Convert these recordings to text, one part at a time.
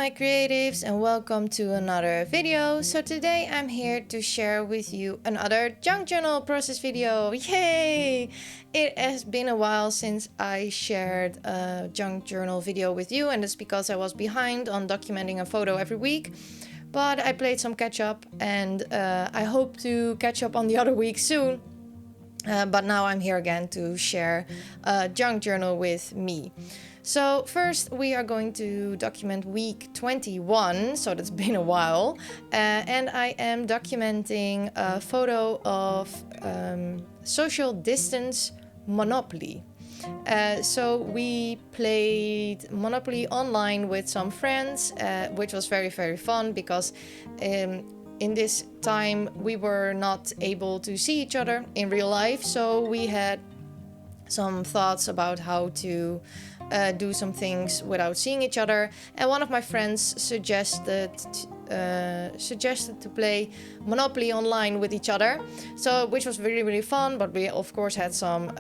my creatives, and welcome to another video. So today I'm here to share with you another junk journal process video. Yay! It has been a while since I shared a junk journal video with you, and it's because I was behind on documenting a photo every week. But I played some catch up, and I hope to catch up on the other week soon. But now I'm here again to share a junk journal with me. So first we are going to document week 21, so that's been a while, and I am documenting a photo of social distance Monopoly. So we played Monopoly online with some friends, which was very fun because in this time we were not able to see each other in real life, so we had some thoughts about how to do some things without seeing each other, and one of my friends suggested to play Monopoly online with each other, so which was really fun. But we of course had some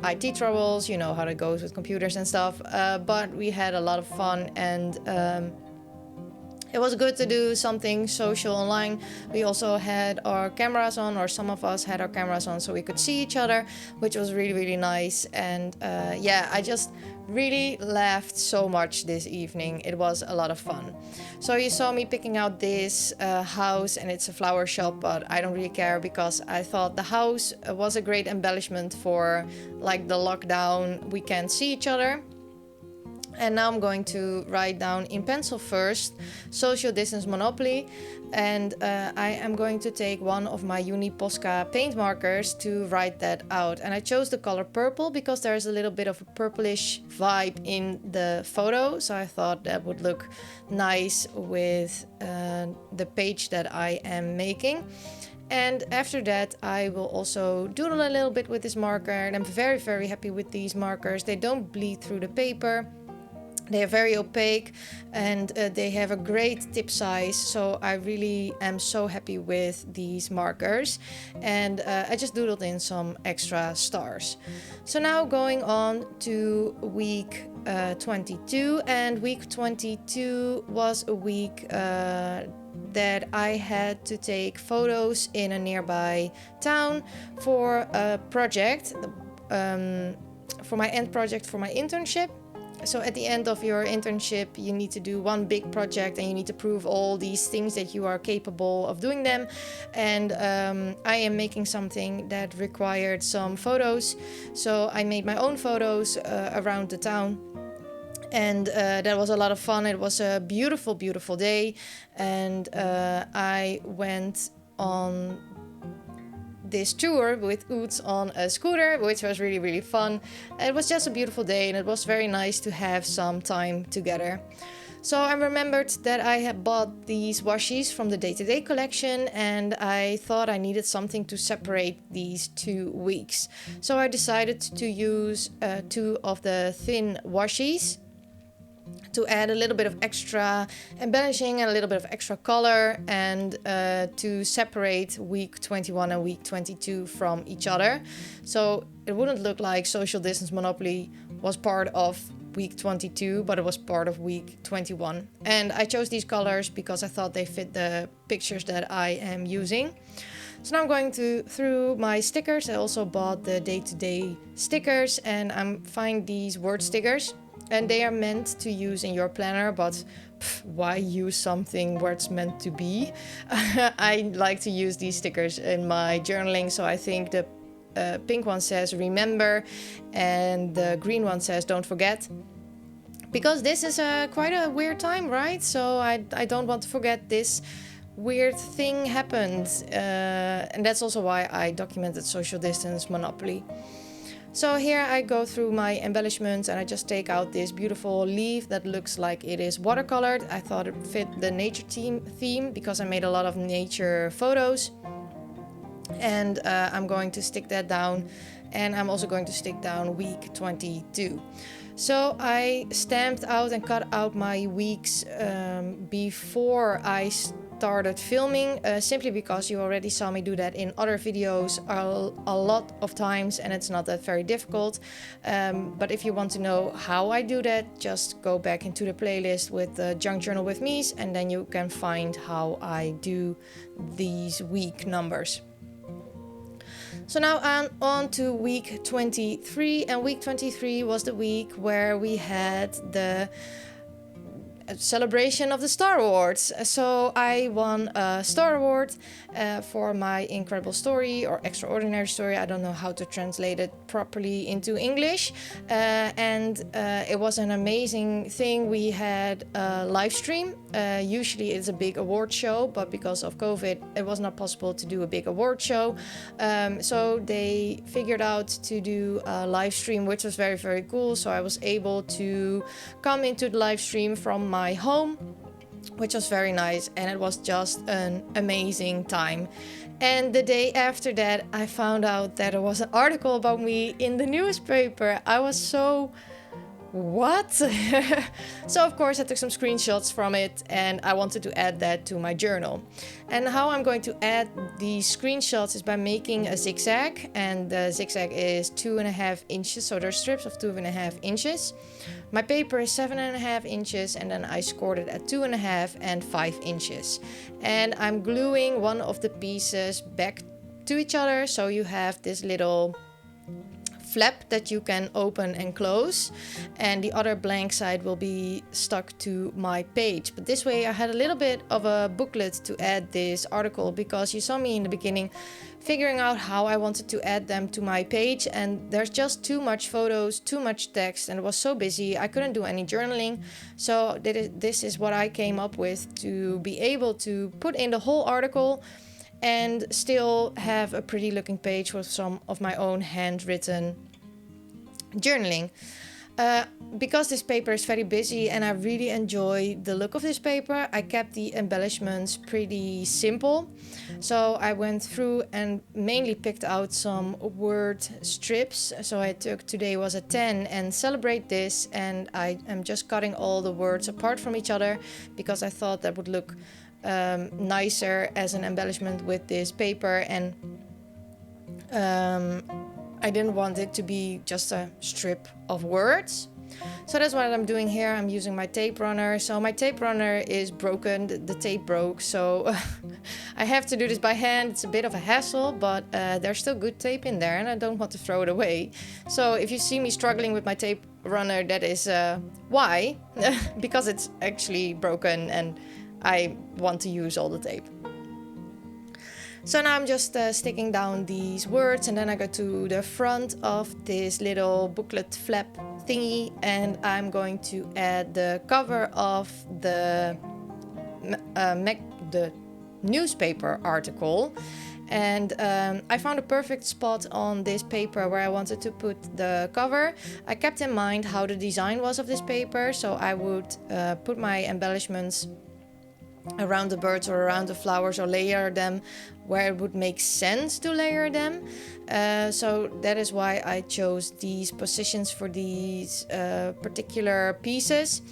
IT troubles, you know how it goes with computers and stuff, but we had a lot of fun, and it was good to do something social online. We also had our cameras on, or some of us had our cameras on, so we could see each other, which was really nice. And yeah, I just really laughed so much this evening. It was a lot of fun. So you saw me picking out this house, and it's a flower shop, but I don't really care because I thought the house was a great embellishment for like the lockdown. We can't see each other. And now I'm going to write down in pencil first, social distance Monopoly, and I am going to take one of my uni Posca paint markers to write that out. And I chose the color purple because there's a little bit of a purplish vibe in the photo, so I thought that would look nice with the page that I am making. And after that, I will also doodle a little bit with this marker, and I'm very happy with these markers. They don't bleed through the paper. They are very opaque, and they have a great tip size, so I really am so happy with these markers. And I just doodled in some extra stars. So now going on to week 22, and week 22 was a week that I had to take photos in a nearby town for a project, for my end project for my internship. So at the end of your internship, you need to do one big project, and you need to prove all these things that you are capable of doing them. And I am making something that required some photos. So I made my own photos around the town. And that was a lot of fun. It was a beautiful day. And I went on this tour with Oots on a scooter, which was really fun. It was just a beautiful day, and it was very nice to have some time together. So I remembered that I had bought these washies from the day-to-day collection, and I thought I needed something to separate these 2 weeks. So I decided to use 2 of the thin washies to add a little bit of extra embellishing and a little bit of extra color, and to separate week 21 and week 22 from each other. So it wouldn't look like social distance Monopoly was part of week 22, but it was part of week 21. And I chose these colors because I thought they fit the pictures that I am using. So now I'm going through my stickers. I also bought the day-to-day stickers, and I'm find these word stickers. And they are meant to use in your planner, but why use something where it's meant to be? I like to use these stickers in my journaling, so I think the pink one says remember, and the green one says don't forget. Because this is quite a weird time, right? So I don't want to forget this weird thing happened. And that's also why I documented social distance Monopoly. So here I go through my embellishments, and I just take out this beautiful leaf that looks like it is watercolored. I thought it fit the nature theme because I made a lot of nature photos. And I'm going to stick that down, and I'm also going to stick down week 22. So I stamped out and cut out my weeks before I started filming simply because you already saw me do that in other videos a lot of times, and it's not that very difficult. But if you want to know how I do that, just go back into the playlist with the Junk Journal with Me's, and then you can find how I do these week numbers. So now I'm on to week 23, and week 23 was the week where we had the celebration of the Star Awards. So I won a Star Award for my incredible story, or extraordinary story. I don't know how to translate it properly into English. And it was an amazing thing. We had a live stream. Usually it's a big award show, but because of COVID, it was not possible to do a big award show. So they figured out to do a live stream, which was very, very cool. So I was able to come into the live stream from my home, which was very nice, and it was just an amazing time. And the day after that, I found out that there was an article about me in the newspaper. I was so... what? So of course I took some screenshots from it, and I wanted to add that to my journal. And how I'm going to add these screenshots is by making a zigzag, and the zigzag is 2.5 inches, so there's strips of 2.5 inches. My paper is 7.5 inches, and then I scored it at 2.5 and 5 inches. And I'm gluing one of the pieces back to each other, so you have this little flap that you can open and close, and the other blank side will be stuck to my page. But this way I had a little bit of a booklet to add this article, because you saw me in the beginning figuring out how I wanted to add them to my page, and there's just too much photos, too much text, and it was so busy I couldn't do any journaling. So this is what I came up with to be able to put in the whole article and still have a pretty looking page with some of my own handwritten journaling. Because this paper is very busy and I really enjoy the look of this paper, I kept the embellishments pretty simple. So I went through and mainly picked out some word strips. So I took, today was a 10 and Celebrate This, and I am just cutting all the words apart from each other because I thought that would look nicer as an embellishment with this paper, and I didn't want it to be just a strip of words. So that's what I'm doing here. I'm using my tape runner. So my tape runner is broken, the tape broke, so I have to do this by hand. It's a bit of a hassle, but there's still good tape in there and I don't want to throw it away. So if you see me struggling with my tape runner, that is why, because it's actually broken and I want to use all the tape. So now I'm just sticking down these words, and then I go to the front of this little booklet flap thingy, and I'm going to add the cover of the newspaper article. And I found a perfect spot on this paper where I wanted to put the cover. I kept in mind how the design was of this paper, so I would put my embellishments around the birds or around the flowers, or layer them where it would make sense to layer them. So that is why I chose these positions for these particular pieces.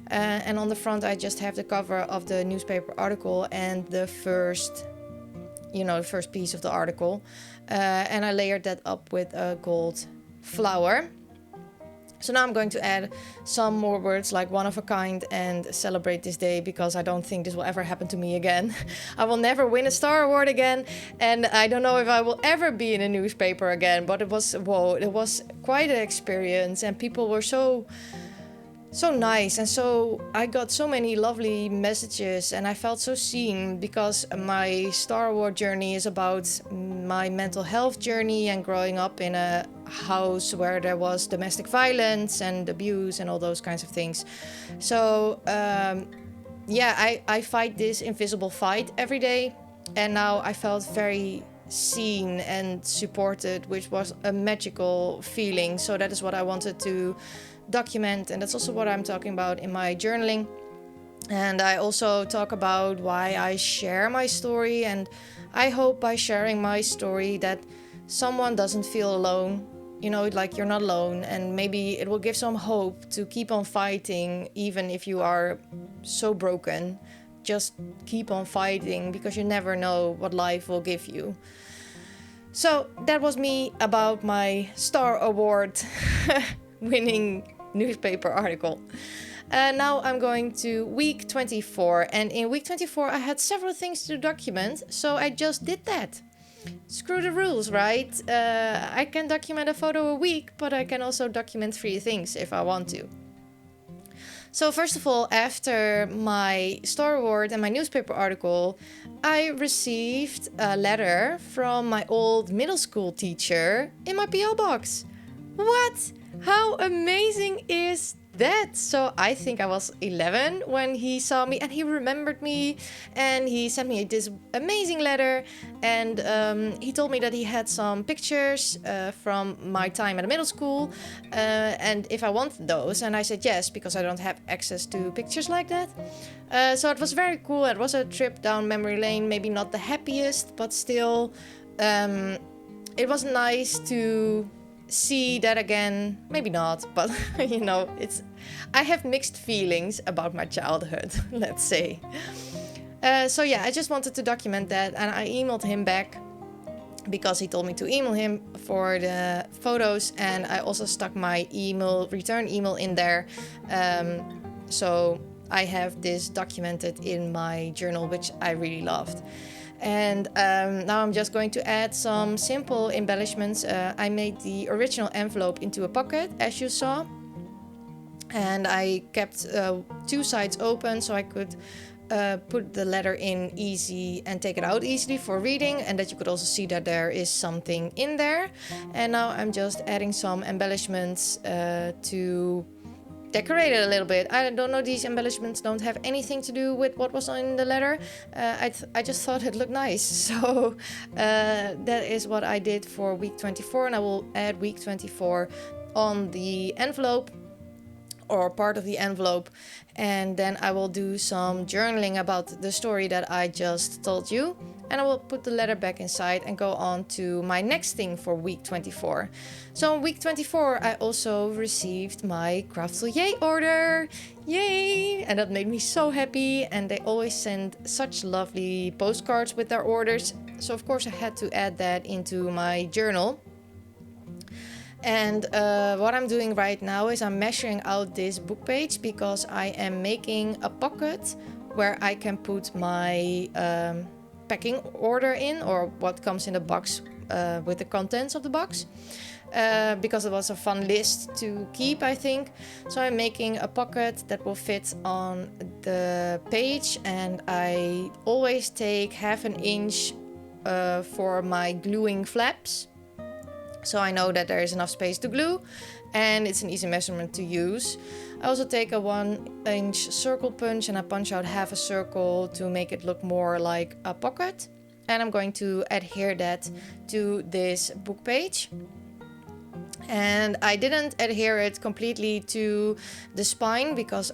And on the front I just have the cover of the newspaper article and the first piece of the article. And I layered that up with a gold flower. So now I'm going to add some more words like one of a kind and celebrate this day, because I don't think this will ever happen to me again. I will never win a Star Award again, and I don't know if I will ever be in a newspaper again, but it was quite an experience, and people were so nice, and so I got so many lovely messages, and I felt so seen, because my Star Award journey is about my mental health journey and growing up in a house where there was domestic violence and abuse and all those kinds of things. So I fight this invisible fight every day, and now I felt very seen and supported, which was a magical feeling. So that is what I wanted to document, and that's also what I'm talking about in my journaling. And I also talk about why I share my story, and I hope by sharing my story that someone doesn't feel alone, like you're not alone, and maybe it will give some hope to keep on fighting even if you are so broken, just keep on fighting, because you never know what life will give you. So that was me about my Star Award winning newspaper article. Now I'm going to week 24, and in week 24 I had several things to document, so I just did that. Screw the rules, right? I can document a photo a week, but I can also document 3 things if I want to. So first of all, after my Star Award and my newspaper article, I received a letter from my old middle school teacher in my PO box. What? How amazing is that? So I think I was 11 when he saw me, and he remembered me, and he sent me this amazing letter, and he told me that he had some pictures from my time at the middle school, and if I wanted those, and I said yes, because I don't have access to pictures like that. So it was very cool. It was a trip down memory lane, maybe not the happiest, but still it was nice to see that again. Maybe not, but you know, I have mixed feelings about my childhood, let's say. So yeah, I just wanted to document that, and I emailed him back because he told me to email him for the photos, and I also stuck my return email in there. So I have this documented in my journal, which I really loved. And now I'm just going to add some simple embellishments. I made the original envelope into a pocket, as you saw. And I kept 2 sides open so I could put the letter in easy and take it out easily for reading, and that you could also see that there is something in there. And now I'm just adding some embellishments to decorate it a little bit. I don't know, these embellishments don't have anything to do with what was in the letter. I just thought it looked nice. So that is what I did for week 24, and I will add week 24 on the envelope, or part of the envelope, and then I will do some journaling about the story that I just told you, and I will put the letter back inside and go on to my next thing for week 24. So in week 24 I also received my CRAFTSTASH order. Yay! And that made me so happy, and they always send such lovely postcards with their orders, so of course I had to add that into my journal. And what I'm doing right now is I'm measuring out this book page, because I am making a pocket where I can put my packing order in, or what comes in the box with the contents of the box, because it was a fun list to keep, I think. So I'm making a pocket that will fit on the page, and I always take 1/2 inch for my gluing flaps. So I know that there is enough space to glue, and it's an easy measurement to use. I also take a 1-inch circle punch, and I punch out 1/2 a circle to make it look more like a pocket. And I'm going to adhere that to this book page. And I didn't adhere it completely to the spine, because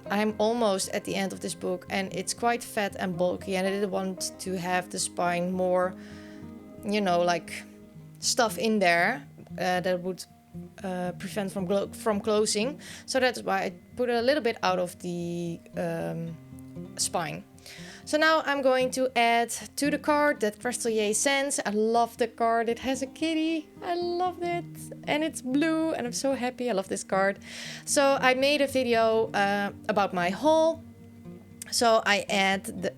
I'm almost at the end of this book, and it's quite fat and bulky, and I didn't want to have the spine more, you know, like stuff in there that would prevent from closing. So that's why I put it a little bit out of the spine. So now I'm going to add to the card that CRAFTSTASH sends. I love the card. It has a kitty. I love it. And it's blue, and I'm so happy. I love this card. So I made a video about my haul. So I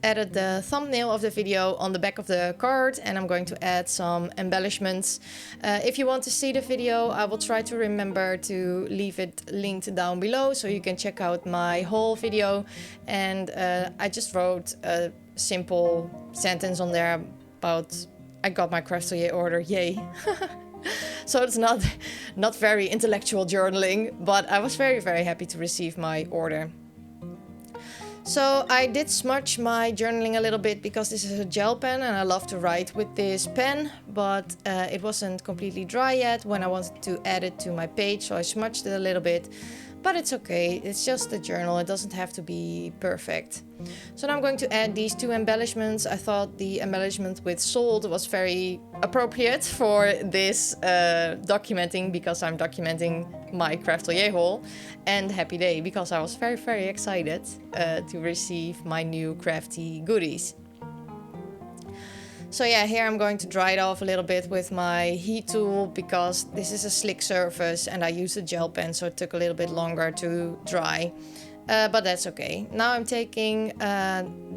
added the thumbnail of the video on the back of the card, and I'm going to add some embellishments. If you want to see the video, I will try to remember to leave it linked down below, so you can check out my whole video. And I just wrote a simple sentence on there about I got my CRAFTSTASH order, yay. So it's not very intellectual journaling, but I was very, very happy to receive my order. So I did smudge my journaling a little bit, because this is a gel pen and I love to write with this pen, but it wasn't completely dry yet when I wanted to add it to my page, so I smudged it a little bit. but it's okay. It's just a journal. It doesn't have to be perfect. So now I'm going to add these two embellishments. I thought the embellishment with salt was very appropriate for this documenting, because I'm documenting my Craftelier haul, and Happy Day because I was very, very excited to receive my new crafty goodies. So yeah, here I'm going to dry it off a little bit with my heat tool because this is a slick surface and I used a gel pen, so it took a little bit longer to dry. But that's okay. Now I'm taking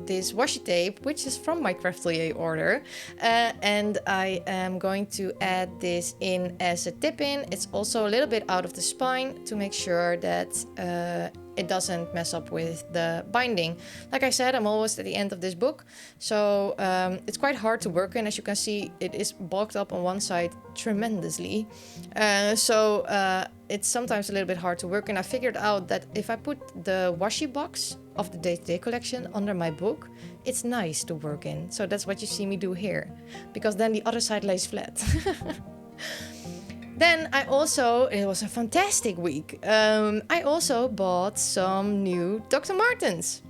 this washi tape, which is from my Craftelier order, and I am going to add this in as a tip-in. It's also a little bit out of the spine to make sure that it doesn't mess up with the binding. Like I said, I'm almost at the end of this book, so it's quite hard to work in. As you can see, it is bulked up on one side tremendously. It's sometimes a little bit hard to work in. I figured out that if I put the washi box of the day-to-day collection under my book, it's nice to work in. So that's what you see me do here, because then the other side lays flat. Then it was a fantastic week. I also bought some new Dr. Martens.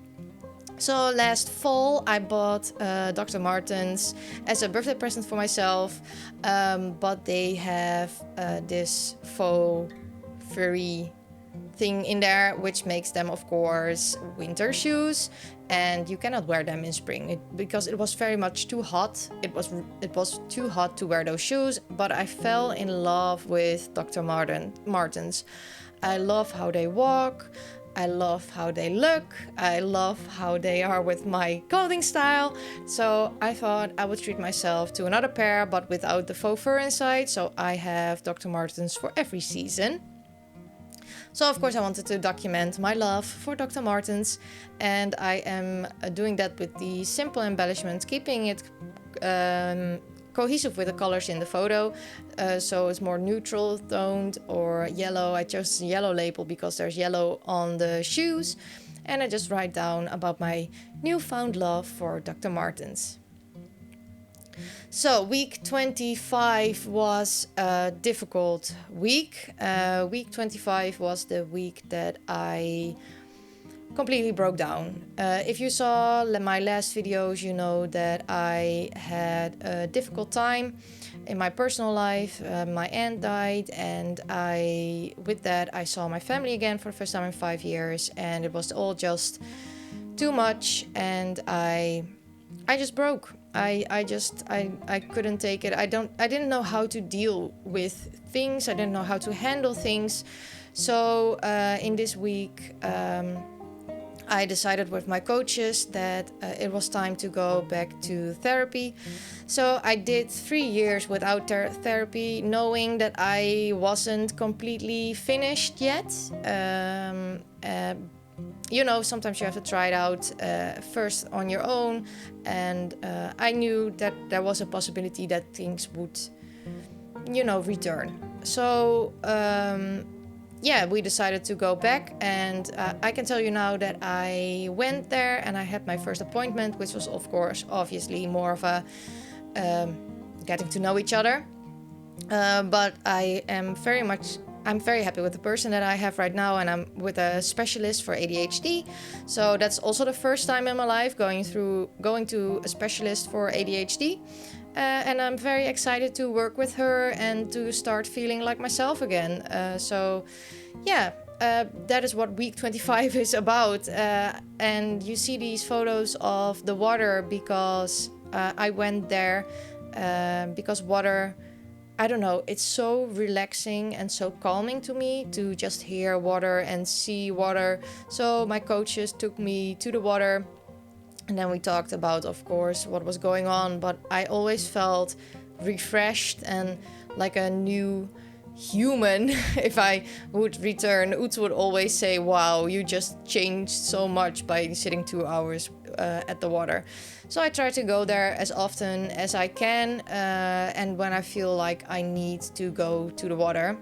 So last fall I bought Dr. Martens as a birthday present for myself, but they have this faux furry thing in there, which makes them, of course, winter shoes, and you cannot wear them in spring because it was very much too hot. It was too hot to wear those shoes, but I fell in love with Dr. Martens. I love how they walk. I love how they look. I love how they are with my clothing style. So I thought I would treat myself to another pair, but without the faux fur inside. So I have Dr. Martens for every season. So of course I wanted to document my love for Dr. Martens, and I am doing that with the simple embellishments, keeping it cohesive with the colors in the photo. So it's more neutral toned or yellow. I chose the yellow label because there's yellow on the shoes, and I just write down about my newfound love for Dr. Martens. So week 25 was a difficult week. Week 25 was the week that I completely broke down. If you saw my last videos, you know that I had a difficult time in my personal life. My aunt died, and with that I saw my family again for the first time in 5 years, and it was all just too much, and I just broke. I couldn't take it. I didn't know how to deal with things. I didn't know how to handle things. So in this week, I decided with my coaches that it was time to go back to therapy. So I did 3 years without therapy, knowing that I wasn't completely finished yet. You know, sometimes you have to try it out first on your own, and I knew that there was a possibility that things would, you know, return. So yeah, we decided to go back, and I can tell you now that I went there and I had my first appointment, which was, of course, obviously more of a getting to know each other. But I'm very happy with the person that I have right now, and I'm with a specialist for ADHD. So that's also the first time in my life going to a specialist for ADHD. And I'm very excited to work with her and to start feeling like myself again. So yeah, that is what week 25 is about. And you see these photos of the water because I went there because water, I don't know, it's so relaxing and so calming to me to just hear water and see water. So my coaches took me to the water, and then we talked about, of course, what was going on. But I always felt refreshed and like a new human if I would return. Utz would always say, wow, you just changed so much by sitting 2 hours at the water. So I try to go there as often as I can, and when I feel like I need to go to the water.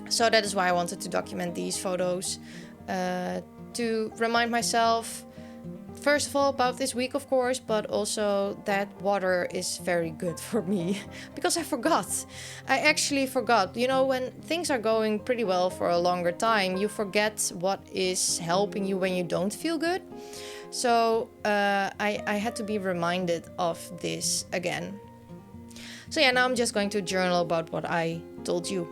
So that is why I wanted to document these photos, to remind myself First of all, about this week, of course, but also that water is very good for me because I forgot. I actually forgot. You know, when things are going pretty well for a longer time, you forget what is helping you when you don't feel good. So I had to be reminded of this again. So yeah, now I'm just going to journal about what I told you.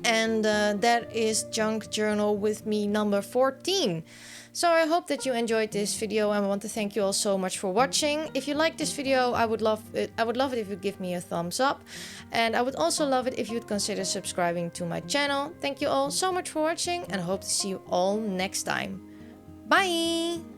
And that is Junk Journal with me number 14. So I hope that you enjoyed this video, and I want to thank you all so much for watching. If you like this video, I would love it if you'd give me a thumbs up. And I would also love it if you'd consider subscribing to my channel. Thank you all so much for watching, and I hope to see you all next time. Bye!